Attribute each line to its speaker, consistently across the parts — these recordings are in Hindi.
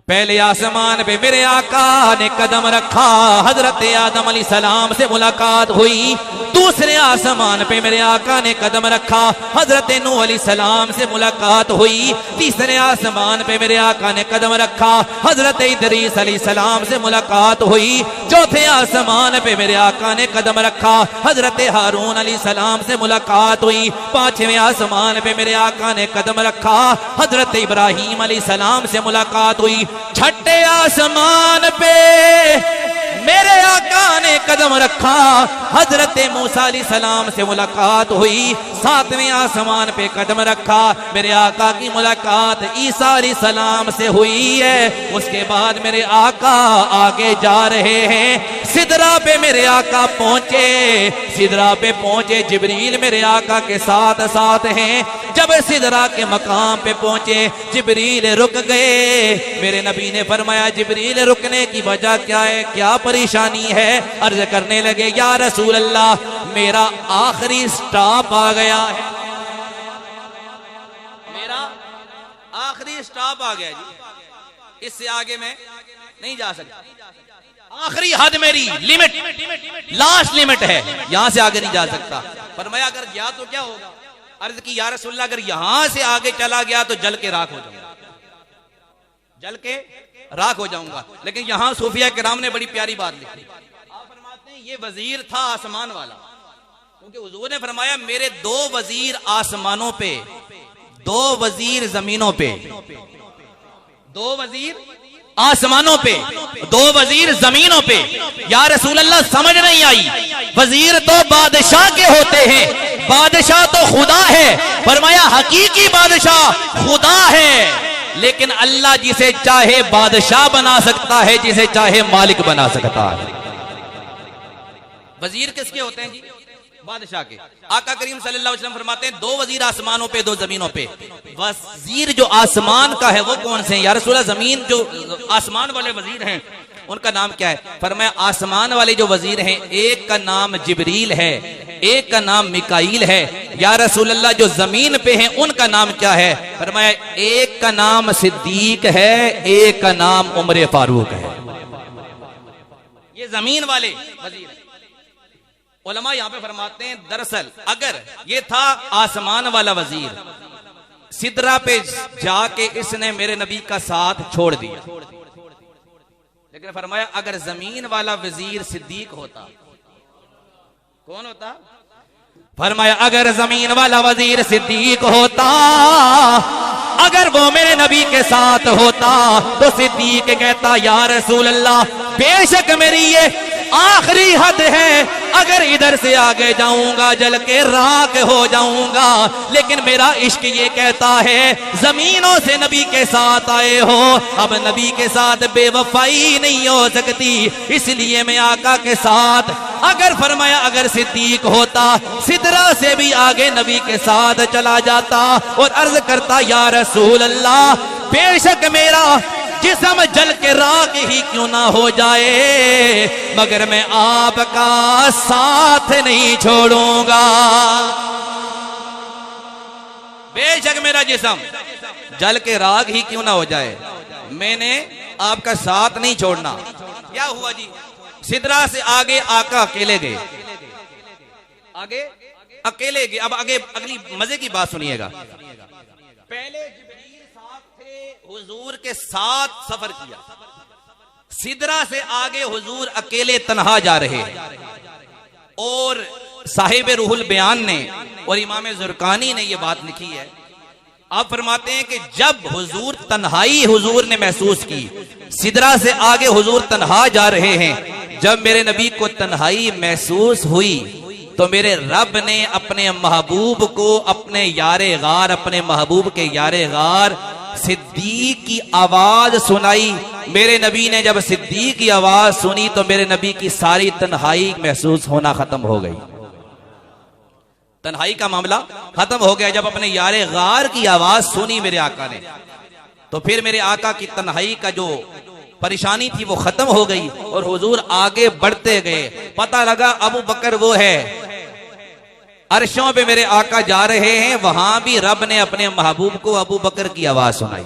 Speaker 1: पहले आसमान पे मेरे आका ने कदम रखा, हजरत आदम अलैहिस्सलाम से मुलाकात हुई। दूसरे आसमान पे मेरे आका ने कदम रखा, हजरत नूह अलैहिस्सलाम से मुलाकात हुई। तीसरे आसमान पे मेरे आका ने कदम रखा, हजरत इदरीस अलैहिस्सलाम से मुलाकात हुई। चौथे आसमान पे मेरे आका ने कदम रखा, हजरत हारून अलैहिस्सलाम से मुलाकात हुई। पांचवें आसमान पे मेरे आका ने कदम रखा, हजरत इब्राहीम अलैहिस्सलाम से मुलाकात हुई। छठे आसमान पे मेरे आका ने कदम रखा, हजरत मूसा अलैहिस्सलाम से मुलाकात हुई। सातवें आसमान पे कदम रखा, मेरे आका की मुलाकात ईसा अलैहिस्सलाम से हुई है। उसके बाद मेरे आका आगे जा रहे हैं, सिदरा पे मेरे आका पहुंचे। सिदरा पे पहुंचे, जिब्रील मेरे आका के साथ साथ हैं। जब सिदरा के मकाम पे पहुंचे, जिब्रील रुक गए। मेरे नबी ने फरमाया, जिब्रील रुकने की वजह क्या है, क्या परेशानी है? अर्ज करने लगे, या रसूल अल्लाह, मेरा आखिरी स्टॉप आ गया है, मेरा आखिरी स्टॉप आ गया जी, इससे आगे मैं नहीं जा सकता। आखिरी हद मेरी, लिमिट, लास्ट लिमिट है, यहां से आगे नहीं जा सकता। फरमाया, अगर गया तो क्या होगा? अर्ज की, या रसूल अल्लाह, अगर यहां से आगे चला गया तो जल के राख हो जाऊंगा, जल के राख हो जाऊंगा। लेकिन यहां सूफिया किराम ने बड़ी प्यारी बात लिखी। आप फरमाते हैं, ये वजीर था आसमान वाला, क्योंकि हुजूर ने फरमाया, मेरे दो वजीर आसमानों पे, दो वजीर जमीनों पे, दो वजीर आसमानों पे, दो वजीर जमीनों पे। या रसूल अल्लाह, समझ नहीं आई, वजीर तो बादशाह के होते हैं, बादशाह तो खुदा है। फरमाया, हकीकी बादशाह खुदा है, लेकिन अल्लाह जिसे चाहे बादशाह बना सकता है, जिसे चाहे मालिक बना सकता है। वजीर किसके होते हैं जी? बादशाह के। आका करीम सल्लल्लाहु अलैहि वसल्लम फरमाते हैं, दो वजीर आसमानों पे, दो जमीनों पे। वजीर जो आसमान का है वो कौन से हैं? या रसूल अल्लाह, जमीन जो आसमान वाले वजीर हैं उनका नाम क्या है? फरमाया, आसमान वाले जो वजीर हैं, एक का नाम जिब्रील है, एक का नाम मिकाईल है। या रसूल अल्लाह, जो जमीन पे हैं उनका नाम क्या है? फरमाया, एक का नाम सिद्दीक है, एक का नाम उमर फारूक है। ये जमीन वाले वजीर हैं। उलमा यहां पे फरमाते हैं, दरअसल अगर ये था आसमान वाला वजीर, सिदरा पे जाके इसने मेरे नबी का साथ छोड़ दिया। लेकिन फरमाया, अगर जमीन वाला वजीर सिद्दीक होता, कौन होता? फरमाया, अगर जमीन वाला वजीर सिद्दीक होता, अगर वो मेरे नबी के साथ होता, तो सिद्दीक कहता, या रसूल अल्लाह, बेशक मेरी ये आखिरी हद है, अगर इधर से आगे जाऊंगा जल के राख हो जाऊंगा। लेकिन मेरा इश्क ये कहता है, जमीनों से नबी के साथ आए हो, अब नबी के साथ बेवफाई नहीं हो सकती, इसलिए मैं आका के साथ। अगर फरमाया, अगर सिद्दीक होता, सिदरा से भी आगे नबी के साथ चला जाता और अर्ज करता, या रसूल अल्लाह, बेशक मेरा जिस्म जल के राख ही क्यों ना हो जाए, मगर मैं आपका साथ नहीं छोड़ूंगा। बेशक मेरा जिस्म जल के राख ही क्यों ना हो जाए, मैंने आपका साथ नहीं छोड़ना। क्या हुआ जी? सिदरा से आगे आका अकेले गए, आगे अकेले गए। अब आगे अगली मजे की बात सुनिएगा। पहले हुजूर के साथ सफर किया, सिदरा से आगे हुजूर अकेले तन्हा जा रहे हैं। और साहिब रूहुल बयान ने और इमाम ज़ुरकानी ने यह बात लिखी है। आप फरमाते हैं कि जब हुजूर तन्हाई हुजूर ने महसूस की, सिदरा से आगे हुजूर तन्हा जा रहे हैं, जब मेरे नबी को तन्हाई महसूस हुई तो मेरे रब ने अपने महबूब को, अपने यारे गार, अपने महबूब के यारे गार सिद्दीक की आवाज सुनाई। मेरे नबी ने जब सिद्दीक की आवाज सुनी तो मेरे नबी की सारी तन्हाई महसूस होना खत्म हो गई, तन्हाई का मामला खत्म हो गया। जब अपने यारे गार की आवाज सुनी मेरे आका ने, तो फिर मेरे आका की तन्हाई का जो परेशानी थी वो खत्म हो गई और हुजूर आगे बढ़ते गए। पता लगा अबू बकर वो है, अर्शों पे मेरे आका जा रहे हैं, वहां भी रब ने अपने महबूब को अबू बकर की आवाज सुनाई।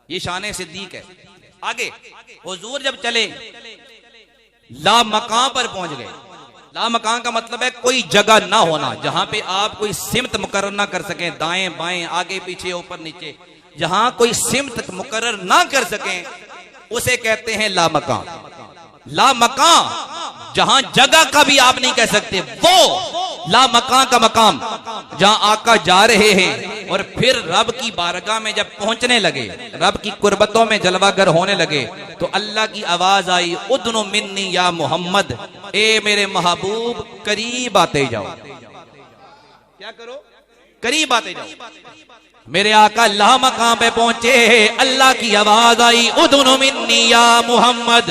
Speaker 1: ये शान सिद्दीक है। आगे हुजूर जब चले ला मकाम पर पहुंच गए। ला मकाम का मतलब है कोई जगह ना होना जहां पे आप कोई सिमत मुकर्रर ना कर सकें, दाएं बाएं आगे पीछे ऊपर नीचे, जहां कोई सिमत मुकर्रर ना कर सकें उसे कहते हैं ला मकाम। ला मकाम जहां जगह का भी आप नहीं कह सकते, वो ला मकाम का मकाम जहां आका जा रहे हैं। और फिर रब की बारगाह में जब पहुंचने लगे, रब की कुर्बतों में जलवागर होने लगे, तो अल्लाह की आवाज आई, उदनु मिन्नी या मोहम्मद, ए मेरे महबूब करीब आते जाओ। क्या करो? करीब आते जाओ। मेरे आका अल्लाह मकाम पे पहुंचे, अल्लाह की आवाज आई, उदनु मिन्नी या मोहम्मद,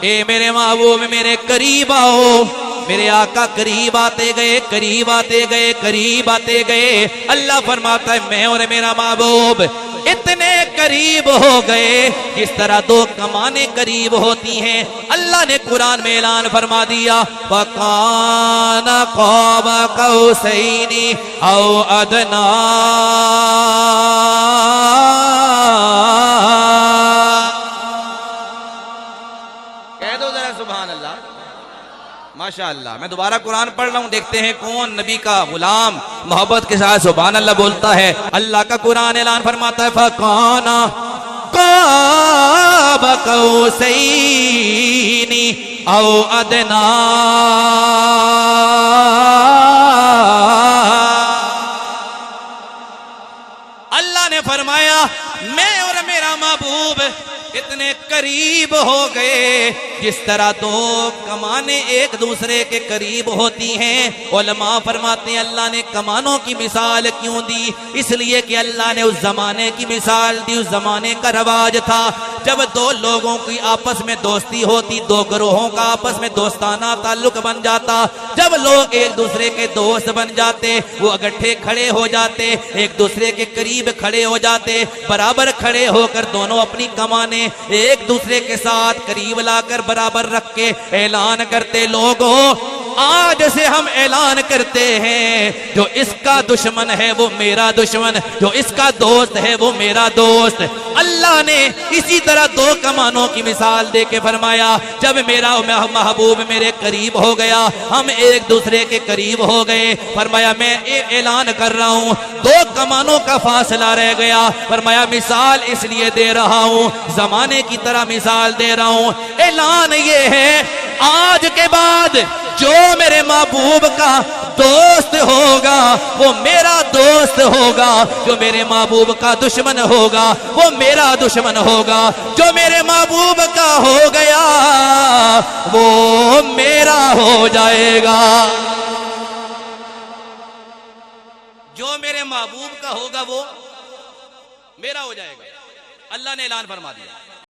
Speaker 1: ए मेरे महबूब मेरे करीब आओ। मेरे आका करीब आते गए, करीब आते गए, करीब आते गए। अल्लाह फरमाता है मैं और मेरा महबूब इतने करीब हो गए जिस तरह दो कमाने करीब होती हैं। अल्लाह ने कुरान में ऐलान फरमा दिया, वकाना क़ाब कौसैनी औ अदना। कह दो जरा सुभान अल्लाह, माशाअल्लाह। मैं दोबारा कुरान पढ़ रहा हूँ, देखते हैं कौन नबी का गुलाम मोहब्बत के साथ सुभान अल्लाह बोलता है। अल्लाह का कुरान ऐलान फरमाता है, फकाना क़ाब कौसैनी औ अदना। अल्लाह ने फरमाया मैं और मेरा महबूब इतने करीब हो गए जिस तरह दो कमाने एक दूसरे के करीब होती हैं। उलमा फरमाते हैं अल्लाह ने कमानों की मिसाल क्यों दी? इसलिए कि अल्लाह ने उस जमाने की मिसाल दी। उस जमाने का रवाज था जब दो लोगों की आपस में दोस्ती होती, दो ग्रोहों का आपस में दोस्ताना ताल्लुक बन जाता। जब लोग एक दूसरे के दोस्त बन जाते, वो इकट्ठे खड़े हो जाते, एक दूसरे के करीब खड़े हो जाते, बराबर खड़े होकर दोनों अपनी कमाने एक दूसरे के साथ करीब लाकर बराबर रख के ऐलान करते, लोगों आज से हम ऐलान करते हैं जो इसका दुश्मन है वो मेरा दुश्मन, जो इसका दोस्त है वो मेरा दोस्त। अल्लाह ने इसी तरह दो कमानों की मिसाल दे के फरमाया, जब मेरा महबूब मेरे करीब हो गया, हम एक दूसरे के करीब हो गए। फरमाया मैं ऐलान कर रहा हूँ, दो कमानों का फासला रह गया। फरमाया मिसाल इसलिए दे रहा हूँ, जमाने की तरह मिसाल दे रहा हूँ। ऐलान ये है आज के बाद जो मेरे महबूब का दोस्त होगा वो मेरा दोस्त होगा, जो मेरे महबूब का दुश्मन होगा वो मेरा दुश्मन होगा। जो मेरे महबूब का हो गया वो मेरा हो जाएगा, जो मेरे महबूब का होगा वो मेरा हो जाएगा। अल्लाह ने ऐलान फरमा दिया।